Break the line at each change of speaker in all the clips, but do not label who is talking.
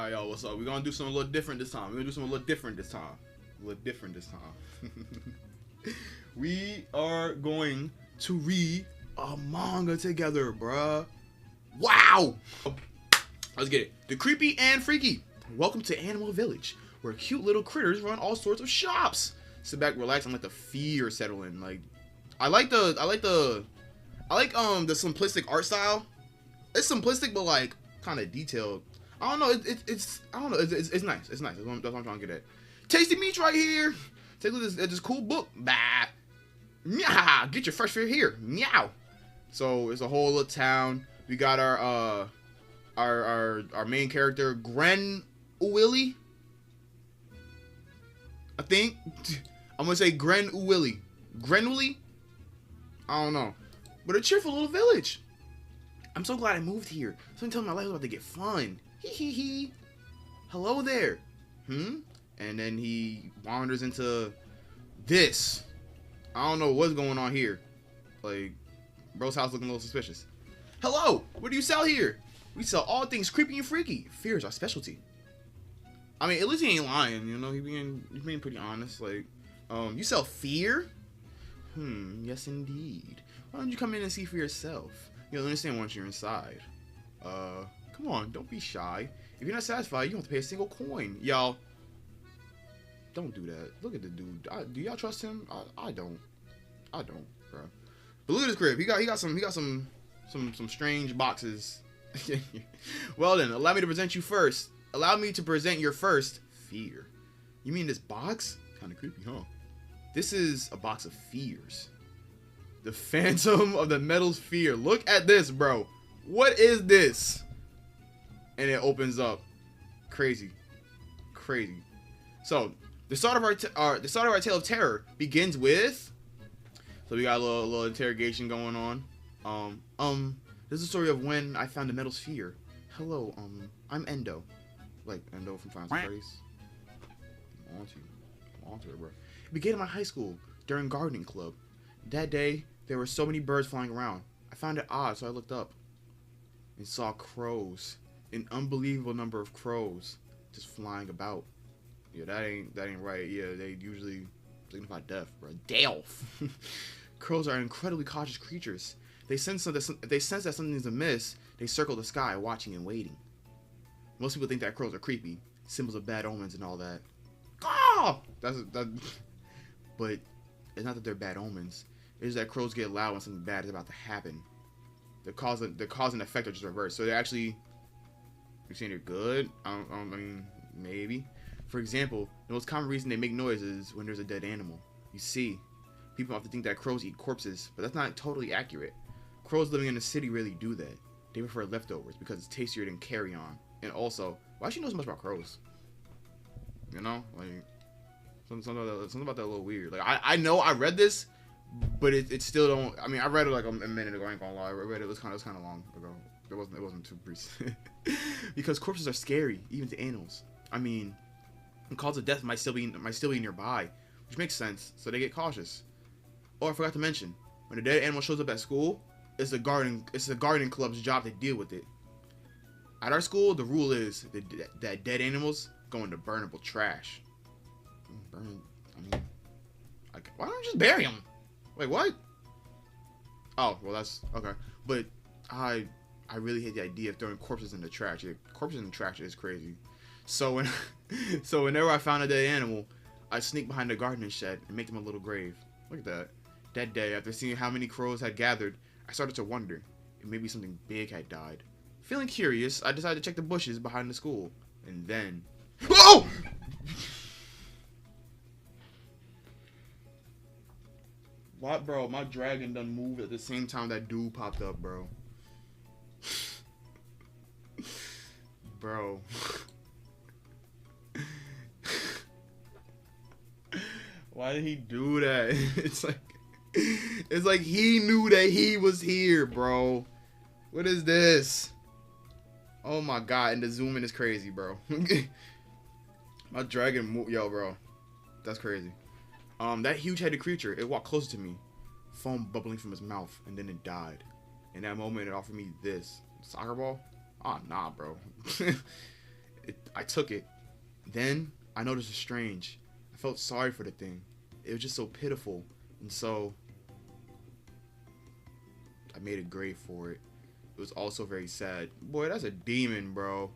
Alright, y'all, what's up? We're gonna do something a little different this time. We are going to read a manga together, bruh. Wow! Let's get it. The creepy and freaky. Welcome to Animal Village, where cute little critters run all sorts of shops. Sit back, relax, and let the fear settle in. Like, I like the simplistic art style. It's simplistic, but like kind of detailed. I don't know. It's nice. It's nice. That's what I'm trying to get at. Tasty meats right here. Take a look at this cool book. Bah. Meow. Get your fresh food here. Meow. So it's a whole little town. We got our main character, Gren Uwilly. I think I'm gonna say Gren Uwilly. Grenwilly? I don't know. But a cheerful little village. I'm so glad I moved here. Something telling me my life is about to get fun. Hee hee hee. Hello there. And then he wanders into this. I don't know what's going on here. Like, bro's house looking a little suspicious. Hello. What do you sell here? We sell all things creepy and freaky. Fear is our specialty. I mean, at least he ain't lying. You know, he's being pretty honest. Like, you sell fear? Yes indeed. Why don't you come in and see for yourself? You'll understand once you're inside. Come on, don't be shy. If you're not satisfied, you don't have to pay a single coin. Y'all, don't do that. Look at the dude. Do y'all trust him? I don't, bro. But look at his crib. He got some strange boxes. Well then, allow me to present you first. Allow me to present your first fear. You mean this box? Kind of creepy, huh? This is a box of fears. The Phantom of the Metal Sphere. Look at this, bro. What is this? And it opens up. Crazy. So the start of our tale of terror begins with. So we got a little interrogation going on. This is the story of when I found the metal sphere. Hello, I'm Endo. Like Endo from Final Fantasy. I'm on to it, bro. It began in my high school during gardening club. That day, there were so many birds flying around. I found it odd, so I looked up and saw crows. An unbelievable number of crows just flying about. Yeah, that ain't right. Yeah, they usually signify death, bro. Death. Crows are incredibly cautious creatures. They sense that something's amiss. They circle the sky, watching and waiting. Most people think that crows are creepy, symbols of bad omens and all that. Ah! But it's not that they're bad omens. It is that crows get loud when something bad is about to happen. The cause and effect are just reversed. So they're actually, you're saying they're good? I mean, maybe. For example, the most common reason they make noise is when there's a dead animal. You see, people often think that crows eat corpses, but that's not totally accurate. Crows living in the city really do that. They prefer leftovers because it's tastier than carrion. And also, why should you know so much about crows? You know, like something about that a little weird. Like I know I read this, but it still don't. I mean, I read it like a minute ago. I ain't gonna lie. I read it. It was kind of long ago. It wasn't too recent. Because corpses are scary, even to animals. I mean, the cause of death might still be nearby, which makes sense. So they get cautious. Oh, I forgot to mention, when a dead animal shows up at school, it's the garden club's job to deal with it. At our school, the rule is that dead animals go into burnable trash. I mean, like, why don't you just bury them? Wait, what? Oh, well, that's okay. But I really hate the idea of throwing corpses in the trash. Corpses in the trash is crazy. So whenever I found a dead animal, I'd sneak behind the gardening shed and make them a little grave. Look at that. That day, after seeing how many crows had gathered, I started to wonder if maybe something big had died. Feeling curious, I decided to check the bushes behind the school. And then... Oh! What, bro? My dragon done moved at the same time that dude popped up, bro. Bro. Why did he do that? It's like he knew that he was here, bro. What is this? Oh my god, and the zooming is crazy, bro. My dragon moved, yo, bro. That's crazy. That huge-headed creature, it walked closer to me, foam bubbling from his mouth, and then it died. In that moment, it offered me this soccer ball. Oh nah, bro. I took it. Then I noticed it's strange. I felt sorry for the thing. It was just so pitiful. And so I made a grave for it. It was also very sad. Boy, that's a demon, bro.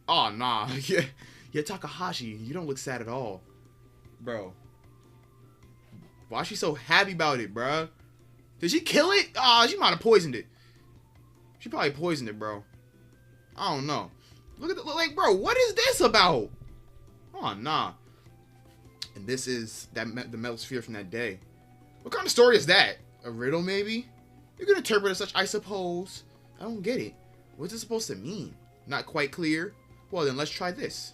Oh, nah. Yeah, Takahashi, you don't look sad at all. Bro. Why is she so happy about it, bro? Did she kill it? Oh, she might have poisoned it. She probably poisoned it, bro. I don't know. Look at the, like, bro, what is this about? Oh, nah. And this is the metal sphere from that day. What kind of story is that? A riddle, maybe? You can interpret it as such, I suppose. I don't get it. What's it supposed to mean? Not quite clear? Well, then let's try this.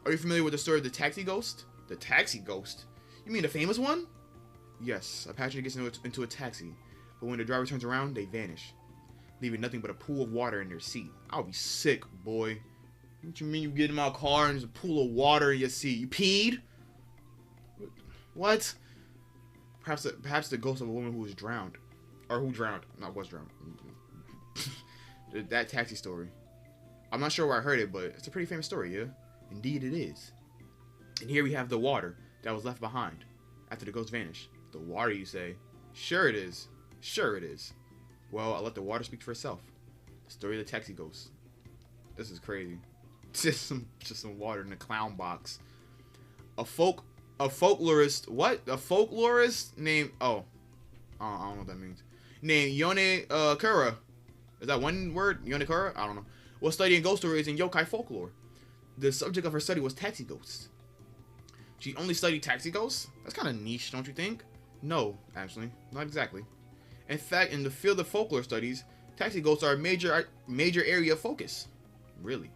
Are you familiar with the story of the taxi ghost? The taxi ghost? You mean the famous one? Yes, a passenger gets into a taxi, but when the driver turns around, they vanish, leaving nothing but a pool of water in their seat. I'll be sick, boy. What you mean you get in my car and there's a pool of water in your seat? You peed? What? Perhaps the ghost of a woman who was drowned. Or who drowned. Not was drowned. That taxi story. I'm not sure where I heard it, but it's a pretty famous story, yeah? Indeed it is. And here we have the water that was left behind after the ghost vanished. The water, you say? Sure it is. Sure it is. Well, I'll let the water speak for itself. The story of the taxi ghost. This is crazy. Just some water in a clown box. A folklorist. What? A folklorist named. Oh, I don't know what that means. Named Yone Kura. Is that one word? Yone Kura? I don't know. Was studying ghost stories and yokai folklore. The subject of her study was taxi ghosts. She only studied taxi ghosts? That's kind of niche, don't you think? No, actually, not exactly. In fact, in the field of folklore studies, taxi ghosts are a major area of focus. Really?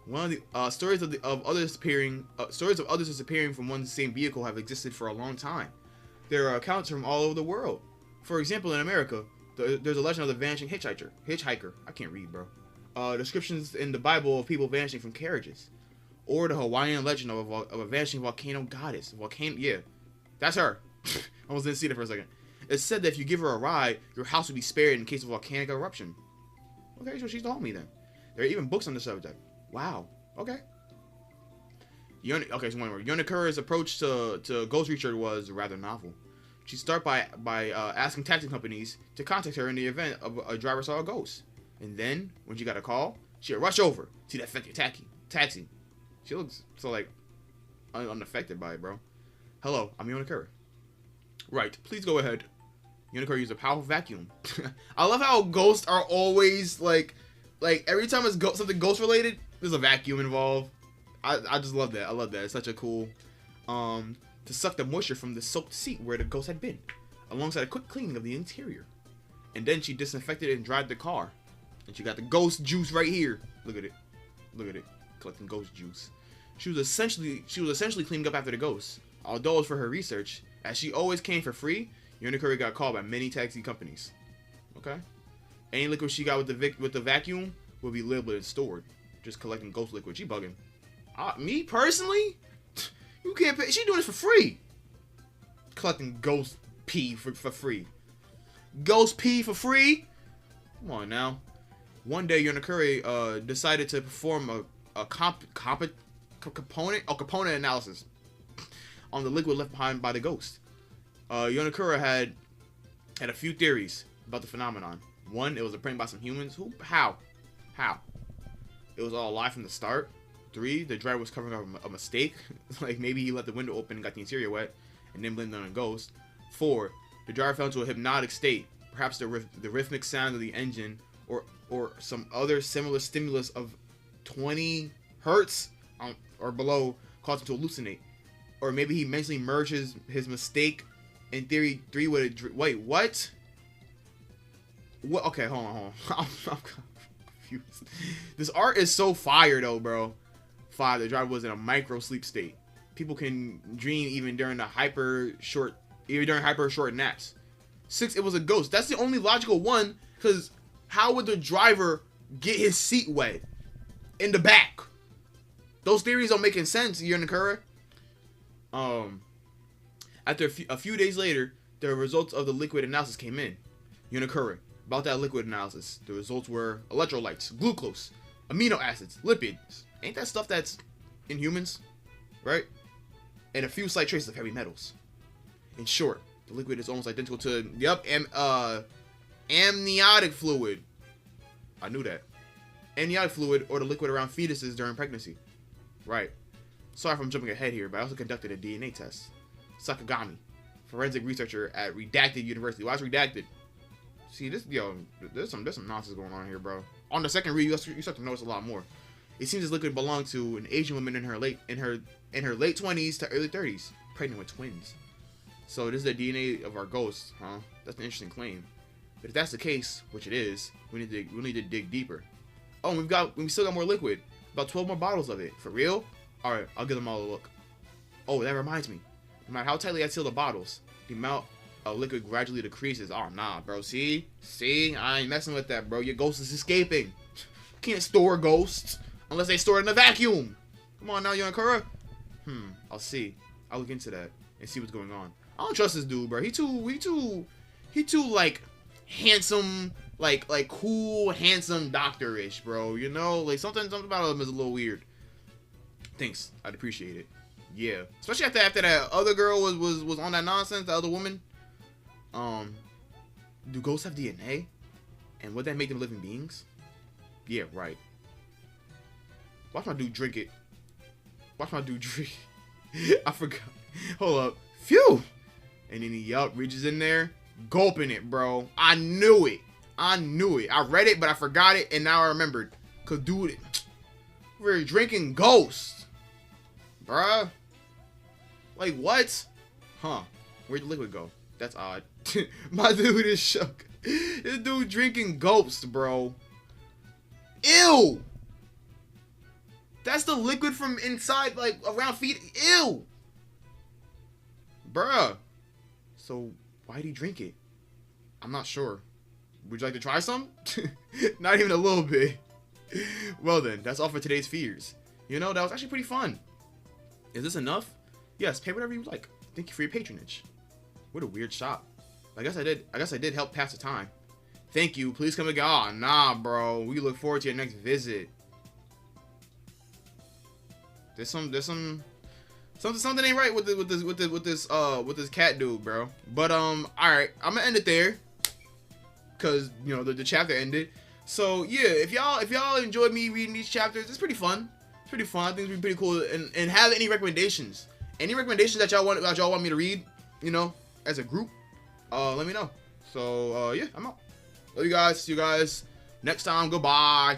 One of the stories of others disappearing from one same vehicle have existed for a long time. There are accounts from all over the world. For example, in America, there's a legend of the vanishing hitchhiker. I can't read, bro. Descriptions in the Bible of people vanishing from carriages, or the Hawaiian legend of a vanishing volcano goddess. Yeah, that's her. I almost didn't see that for a second. It's said that if you give her a ride, your house will be spared in case of volcanic eruption. Okay, so she's told me then. There are even books on the subject. Wow. Okay. So one more. Yonakura's approach to ghost research was rather novel. She started by asking taxi companies to contact her in the event of a driver saw a ghost. And then, when she got a call, she'd rush over to the affected taxi. She looks so, like, unaffected by it, bro. Hello, I'm Yonakura. Right, please go ahead. Yonakura used a powerful vacuum. I love how ghosts are always, like every time it's something ghost-related, there's a vacuum involved. I just love that. I love that. It's such a cool, to suck the moisture from the soaked seat where the ghost had been, alongside a quick cleaning of the interior. And then she disinfected and dried the car. And she got the ghost juice right here. Look at it. Look at it. Collecting ghost juice. She was essentially cleaning up after the ghost. Although it was for her research, as she always came for free, Yonakura got called by many taxi companies. Okay? Any liquid she got with the vacuum will be labeled and stored. Just collecting ghost liquid. She bugging. Me personally? You can't pay. She doing this for free. Collecting ghost pee for free. Ghost pee for free? Come on now. One day, Yonakura decided to perform a component analysis on the liquid left behind by the ghost. Yonakura had a few theories about the phenomenon. One, it was a prank by some humans. How? It was all a lie from the start. 3, the driver was covering up a mistake. Like maybe he left the window open and got the interior wet, and then blamed it on a ghost. 4, the driver fell into a hypnotic state. Perhaps the rhythmic sound of the engine, or some other similar stimulus of 20 hertz or below caused him to hallucinate. Or maybe he mentally merged his mistake in theory 3 with a wait, what? What? Okay, hold on. I'm confused. This art is so fire though, bro. 5, the driver was in a micro sleep state. People can dream even during hyper short naps. 6, it was a ghost. That's the only logical one, because how would the driver get his seat wet in the back? Those theories don't make any sense, Yonakura. After a few days later, the results of the liquid analysis came in. Yonakura, about that liquid analysis, the results were electrolytes, glucose, amino acids, lipids. Ain't that stuff that's in humans, right? And a few slight traces of heavy metals. In short, the liquid is almost identical to, amniotic fluid. I knew that. Amniotic fluid, or the liquid around fetuses during pregnancy. Right. Sorry if I'm jumping ahead here, but I also conducted a DNA test. Sakagami, forensic researcher at Redacted University. Why is Redacted? See, there's some nonsense going on here, bro. On the second read, you start to notice a lot more. It seems this liquid belonged to an Asian woman in her late 20s to early 30s, pregnant with twins. So this is the DNA of our ghost, huh? That's an interesting claim. But if that's the case, which it is, we need to dig deeper. Oh, we still got more liquid. About 12 more bottles of it. For real? All right, I'll give them all a look. Oh, that reminds me. No matter how tightly I seal the bottles, the amount of liquid gradually decreases. Oh, nah, bro. See, I ain't messing with that, bro. Your ghost is escaping. Can't store ghosts unless they store it in a vacuum. Come on now, Yonkura. I'll see. I'll look into that and see what's going on. I don't trust this dude, bro. He too like handsome, like cool, handsome doctor-ish, bro. You know, like something about him is a little weird. Thanks, I'd appreciate it. Yeah, especially after that other girl was on that nonsense, the other woman. Do ghosts have DNA? And would that make them living beings? Yeah, right. Watch my dude drink it. Watch my dude drink. I forgot. Hold up. Phew. And then he reaches in there, gulping it, bro. I knew it. I read it, but I forgot it, and now I remembered. Cause dude, we're drinking ghost, bruh. Like what? Huh? Where'd the liquid go? That's odd. My dude is shook. This dude drinking ghost, bro. Ew. That's the liquid from inside, like around feet. Ew. Bruh. So why'd he drink it? I'm not sure. Would you like to try some? Not even a little bit. Well then, that's all for today's fears. You know, that was actually pretty fun. Is this enough? Yes, pay whatever you like. Thank you for your patronage. What a weird shop. I guess I did help pass the time. Thank you. Please come again. Aw, nah, bro. We look forward to your next visit. There's something ain't right with this cat dude, bro. But all right, I'm gonna end it there, cause you know the chapter ended. So yeah, if y'all enjoyed me reading these chapters, it's pretty fun. It's pretty fun. I think it's pretty cool. And have any recommendations? Any recommendations that y'all want me to read? You know, as a group, let me know. So yeah, I'm out. Love you guys. See you guys next time. Goodbye.